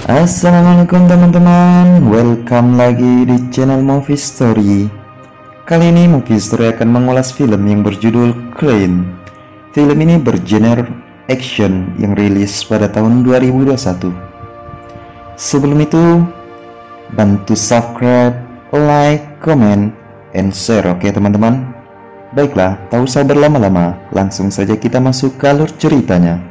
Assalamualaikum teman-teman, welcome lagi di channel Movie Story. Kali ini Movie Story akan mengulas film yang berjudul Clean. Film ini bergenre action yang rilis pada tahun 2021. Sebelum itu, bantu subscribe, like, comment, and share, oke teman-teman? Baiklah, tak usah berlama-lama, langsung saja kita masuk ke alur ceritanya.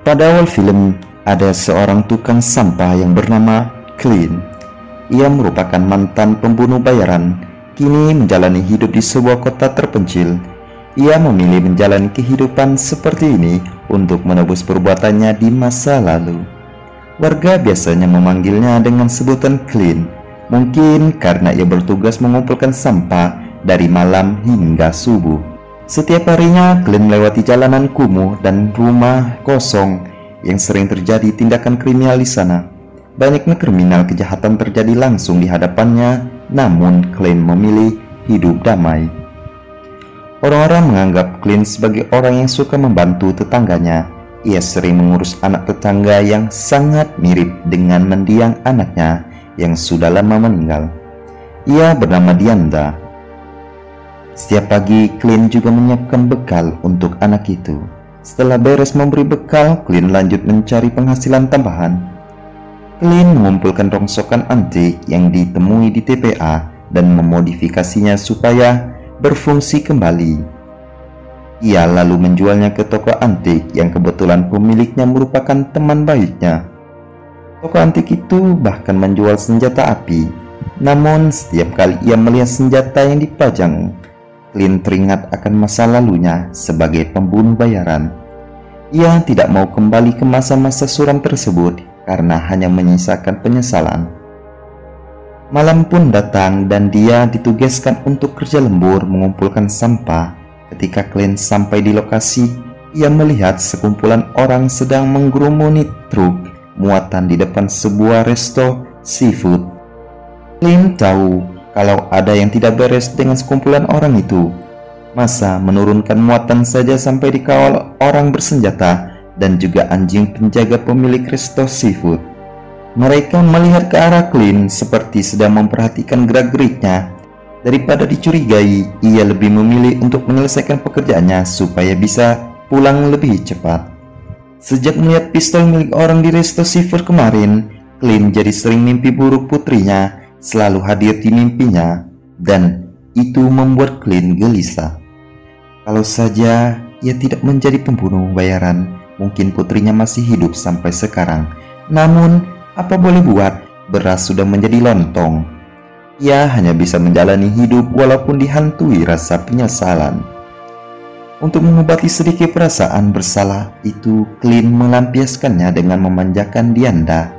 Pada awal film, ada seorang tukang sampah yang bernama Clean. Ia merupakan mantan pembunuh bayaran, kini menjalani hidup di sebuah kota terpencil. Ia memilih menjalani kehidupan seperti ini untuk menebus perbuatannya di masa lalu. Warga biasanya memanggilnya dengan sebutan Clean, mungkin karena ia bertugas mengumpulkan sampah dari malam hingga subuh. Setiap harinya, Clean melewati jalanan kumuh dan rumah kosong yang sering terjadi tindakan kriminal di sana. Banyaknya kriminal kejahatan terjadi langsung di hadapannya, namun Clean memilih hidup damai. Orang-orang menganggap Clean sebagai orang yang suka membantu tetangganya. Ia sering mengurus anak tetangga yang sangat mirip dengan mendiang anaknya yang sudah lama meninggal. Ia bernama Dianda. Setiap pagi, Clean juga menyiapkan bekal untuk anak itu. Setelah beres memberi bekal, Clean lanjut mencari penghasilan tambahan. Clean mengumpulkan rongsokan antik yang ditemui di TPA dan memodifikasinya supaya berfungsi kembali. Ia lalu menjualnya ke toko antik yang kebetulan pemiliknya merupakan teman baiknya. Toko antik itu bahkan menjual senjata api. Namun, setiap kali ia melihat senjata yang dipajang, Clean teringat akan masa lalunya sebagai pembunuh bayaran. Ia tidak mau kembali ke masa-masa suram tersebut karena hanya menyisakan penyesalan. Malam pun datang dan dia ditugaskan untuk kerja lembur mengumpulkan sampah. Ketika Clean sampai di lokasi, ia melihat sekumpulan orang sedang menggerumuni truk muatan di depan sebuah resto seafood. Clean tahu kalau ada yang tidak beres dengan sekumpulan orang itu. Masa menurunkan muatan saja sampai dikawal orang bersenjata dan juga anjing penjaga pemilik resto seafood. Mereka melihat ke arah Clean seperti sedang memperhatikan gerak-geriknya. Daripada dicurigai, ia lebih memilih untuk menyelesaikan pekerjaannya supaya bisa pulang lebih cepat. Sejak melihat pistol milik orang di resto seafood kemarin, Clean jadi sering mimpi buruk putrinya selalu hadir di mimpinya, dan itu membuat Clean gelisah. Kalau saja ia tidak menjadi pembunuh bayaran, mungkin putrinya masih hidup sampai sekarang. Namun, apa boleh buat, beras sudah menjadi lontong. Ia hanya bisa menjalani hidup walaupun dihantui rasa penyesalan. Untuk mengobati sedikit perasaan bersalah itu, Clean melampiaskannya dengan memanjakan Dianda.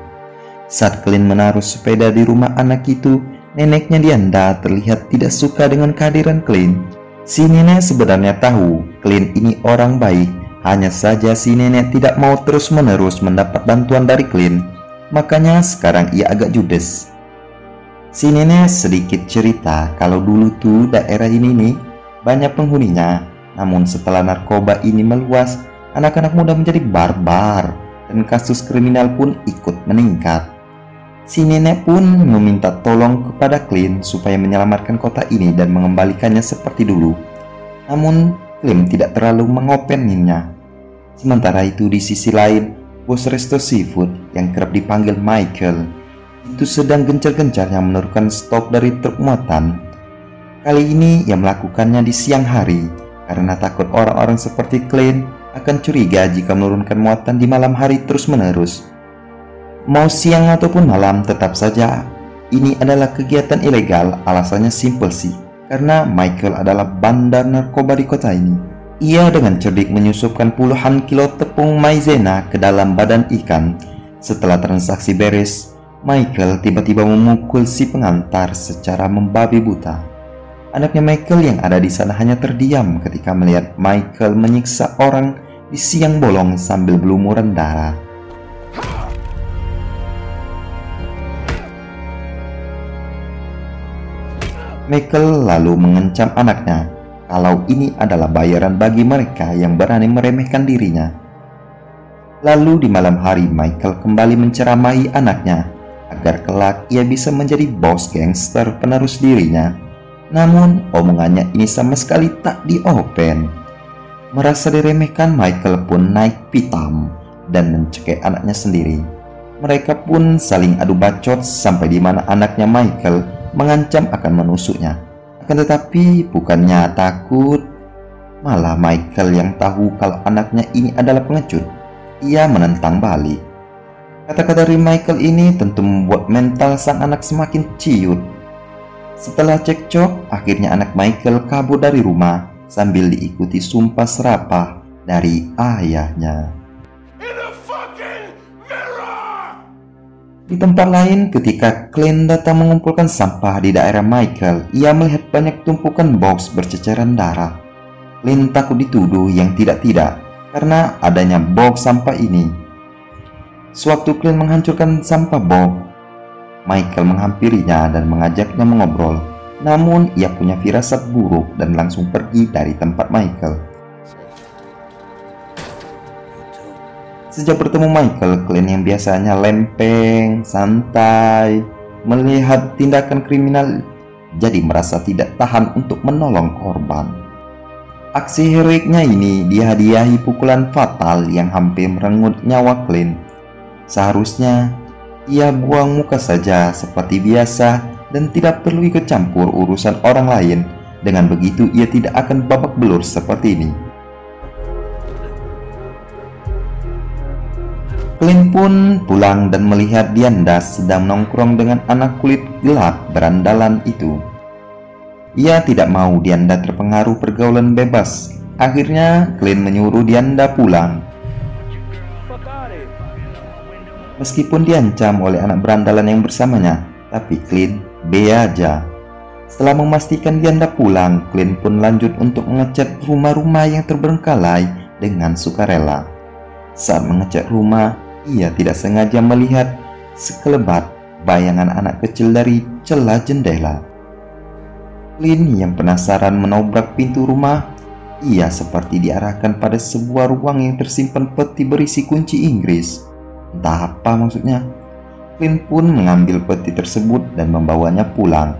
Saat Clean menaruh sepeda di rumah anak itu, neneknya Dianda terlihat tidak suka dengan kehadiran Clean. Si nenek sebenarnya tahu Clean ini orang baik, hanya saja si nenek tidak mau terus-menerus mendapat bantuan dari Clean. Makanya sekarang ia agak judes. Si nenek sedikit cerita kalau dulu tuh daerah ini nih banyak penghuninya. Namun setelah narkoba ini meluas, anak-anak muda menjadi barbar dan kasus kriminal pun ikut meningkat. Si nenek pun meminta tolong kepada Clean supaya menyelamatkan kota ini dan mengembalikannya seperti dulu. Namun, Clean tidak terlalu mengopeninnya. Sementara itu di sisi lain, bos resto seafood yang kerap dipanggil Michael itu sedang gencar-gencarnya menurunkan stok dari truk muatan. Kali ini ia melakukannya di siang hari karena takut orang-orang seperti Clean akan curiga jika menurunkan muatan di malam hari terus-menerus. Mau siang ataupun malam, tetap saja ini adalah kegiatan ilegal. Alasannya simpel sih, karena Michael adalah bandar narkoba di kota ini. Ia dengan cerdik menyusupkan puluhan kilo tepung maizena ke dalam badan ikan. Setelah transaksi beres, Michael tiba-tiba memukul si pengantar secara membabi buta. Anaknya Michael yang ada di sana hanya terdiam ketika melihat Michael menyiksa orang di siang bolong sambil berlumuran darah. Michael lalu mengancam anaknya, kalau ini adalah bayaran bagi mereka yang berani meremehkan dirinya. Lalu di malam hari Michael kembali menceramahi anaknya agar kelak ia bisa menjadi bos gangster penerus dirinya. Namun omongannya ini sama sekali tak diopen. Merasa diremehkan, Michael pun naik pitam dan mencekik anaknya sendiri. Mereka pun saling adu bacot sampai di mana anaknya Michael mengancam akan menusuknya. Akan tetapi bukannya takut, malah Michael yang tahu kalau anaknya ini adalah pengecut. Ia menentang balik. Kata-kata dari Michael ini tentu membuat mental sang anak semakin ciut. Setelah cekcok, akhirnya anak Michael kabur dari rumah sambil diikuti sumpah serapah dari ayahnya. Di tempat lain, ketika Clint datang mengumpulkan sampah di daerah Michael, ia melihat banyak tumpukan box berceceran darah. Clint takut dituduh yang tidak-tidak karena adanya box sampah ini. Sewaktu Clint menghancurkan sampah box, Michael menghampirinya dan mengajaknya mengobrol. Namun ia punya firasat buruk dan langsung pergi dari tempat Michael. Sejak bertemu Michael, Clint yang biasanya lempeng, santai, melihat tindakan kriminal jadi merasa tidak tahan untuk menolong korban. Aksi heroiknya ini dihadiahi pukulan fatal yang hampir merenggut nyawa Clint. Seharusnya ia buang muka saja seperti biasa dan tidak perlu ikut campur urusan orang lain. Dengan begitu ia tidak akan babak belur seperti ini. Clint pun pulang dan melihat Dianda sedang nongkrong dengan anak kulit gelap berandalan itu. Ia tidak mau Dianda terpengaruh pergaulan bebas. Akhirnya Clint menyuruh Dianda pulang. Meskipun diancam oleh anak berandalan yang bersamanya, tapi Clint be aja. Setelah memastikan Dianda pulang, Clint pun lanjut untuk mengecat rumah-rumah yang terbengkalai dengan sukarela. Saat mengecat rumah, ia tidak sengaja melihat sekelebat bayangan anak kecil dari celah jendela. Clint yang penasaran menobrak pintu rumah, ia seperti diarahkan pada sebuah ruang yang tersimpan peti berisi kunci Inggris. Entah apa maksudnya. Clint pun mengambil peti tersebut dan membawanya pulang.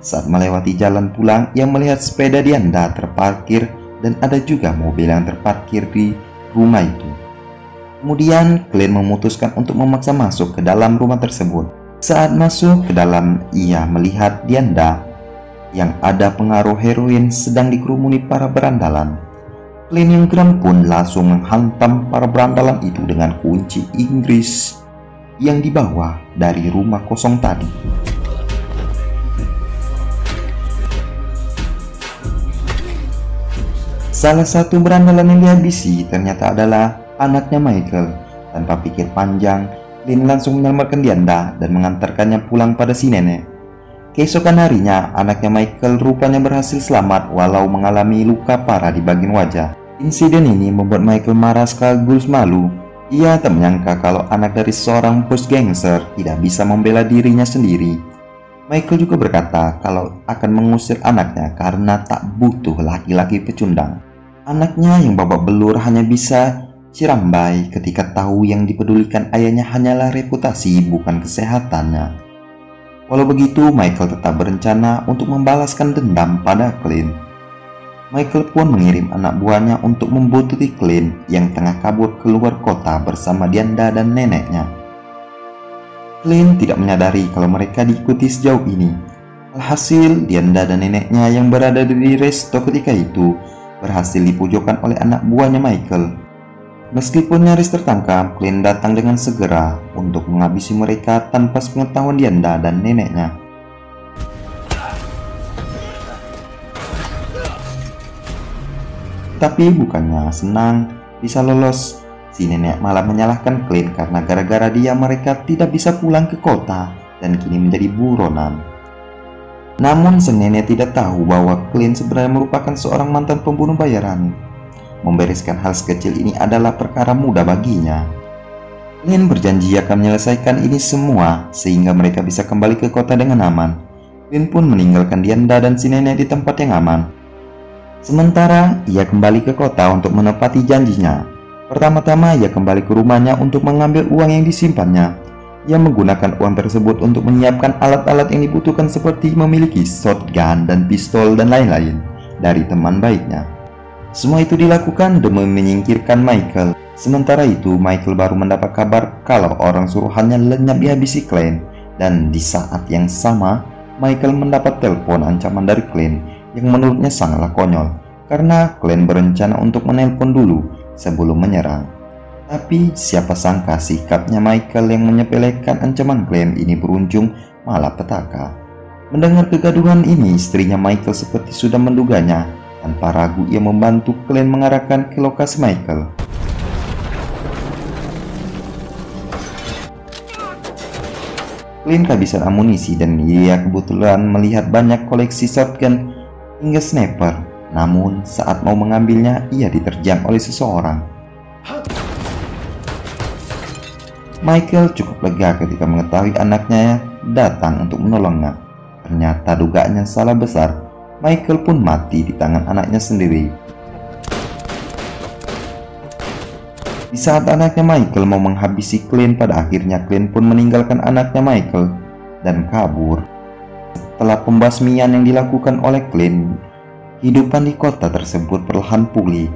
Saat melewati jalan pulang, ia melihat sepeda Dianda terparkir dan ada juga mobil yang terparkir di rumah itu. Kemudian Clint memutuskan untuk memaksa masuk ke dalam rumah tersebut. Saat masuk ke dalam, ia melihat Dianda yang ada pengaruh heroin sedang dikerumuni para berandalan. Clint yang geram pun langsung menghantam para berandalan itu dengan kunci Inggris yang dibawa dari rumah kosong tadi. Salah satu berandalan yang dihabisi ternyata adalah anaknya Michael. Tanpa pikir panjang, Clint langsung menyelamatkan Dianda dan mengantarkannya pulang pada si nenek. Keesokan harinya, anaknya Michael rupanya berhasil selamat walau mengalami luka parah di bagian wajah. Insiden ini membuat Michael marah sekaligus malu. Ia tak menyangka kalau anak dari seorang bos gangster tidak bisa membela dirinya sendiri. Michael juga berkata kalau akan mengusir anaknya karena tak butuh laki-laki pecundang. Anaknya yang babak belur hanya bisa cirambai ketika tahu yang dipedulikan ayahnya hanyalah reputasi bukan kesehatannya. Walau begitu, Michael tetap berencana untuk membalaskan dendam pada Clint. Michael pun mengirim anak buahnya untuk membuntuti Clint yang tengah kabur keluar kota bersama Dianda dan neneknya. Clint tidak menyadari kalau mereka diikuti sejauh ini. Alhasil, Dianda dan neneknya yang berada di resto ketika itu berhasil dipojokkan oleh anak buahnya Michael. Meskipun nyaris tertangkap, Clint datang dengan segera untuk menghabisi mereka tanpa sepengetahuan Dianda dan neneknya. Tapi bukannya senang bisa lolos, si nenek malah menyalahkan Clint karena gara-gara dia mereka tidak bisa pulang ke kota dan kini menjadi buronan. Namun si nenek tidak tahu bahwa Clint sebenarnya merupakan seorang mantan pembunuh bayaran. Membereskan hal sekecil ini adalah perkara mudah baginya. Clint berjanji akan menyelesaikan ini semua sehingga mereka bisa kembali ke kota dengan aman. Clint pun meninggalkan Dianda dan si nenek di tempat yang aman. Sementara ia kembali ke kota untuk menepati janjinya. Pertama-tama ia kembali ke rumahnya untuk mengambil uang yang disimpannya. Ia menggunakan uang tersebut untuk menyiapkan alat-alat yang dibutuhkan seperti memiliki shotgun dan pistol dan lain-lain dari teman baiknya. Semua itu dilakukan demi menyingkirkan Michael. Sementara itu Michael baru mendapat kabar kalau orang suruhannya lenyap dihabisi Clint. Dan di saat yang sama Michael mendapat telepon ancaman dari Clint yang menurutnya sangatlah konyol, karena Clint berencana untuk menelpon dulu sebelum menyerang. Tapi siapa sangka sikapnya Michael yang menyepelekan ancaman Clint ini berujung malapetaka. Mendengar kegaduhan ini, istrinya Michael seperti sudah menduganya. Tanpa ragu ia membantu Clint mengarahkan ke lokasi Michael. Clint kehabisan amunisi dan ia kebetulan melihat banyak koleksi shotgun hingga sniper. Namun saat mau mengambilnya ia diterjang oleh seseorang. Michael cukup lega ketika mengetahui anaknya datang untuk menolongnya. Ternyata dugaannya salah besar. Michael pun mati di tangan anaknya sendiri. Di saat anaknya Michael mau menghabisi Clint, pada akhirnya Clint pun meninggalkan anaknya Michael dan kabur. Setelah pembasmian yang dilakukan oleh Clint, kehidupan di kota tersebut perlahan pulih.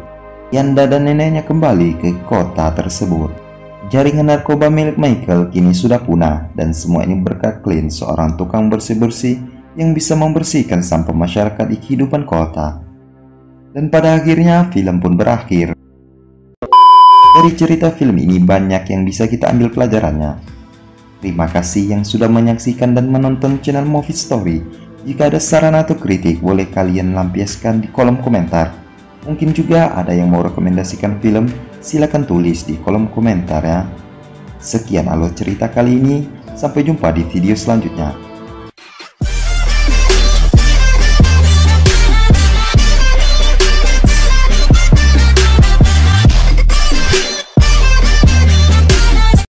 Yanda dan neneknya kembali ke kota tersebut. Jaringan narkoba milik Michael kini sudah punah, dan semua ini berkat Clint, seorang tukang bersih-bersih yang bisa membersihkan sampah masyarakat di kehidupan kota. Dan pada akhirnya film pun berakhir. Dari cerita film ini banyak yang bisa kita ambil pelajarannya. Terima kasih yang sudah menyaksikan dan menonton channel Movie Story. Jika ada saran atau kritik, boleh kalian lampiaskan di kolom komentar. Mungkin juga ada yang mau rekomendasikan film, silakan tulis di kolom komentar ya. Sekian alur cerita kali ini, sampai jumpa di video selanjutnya.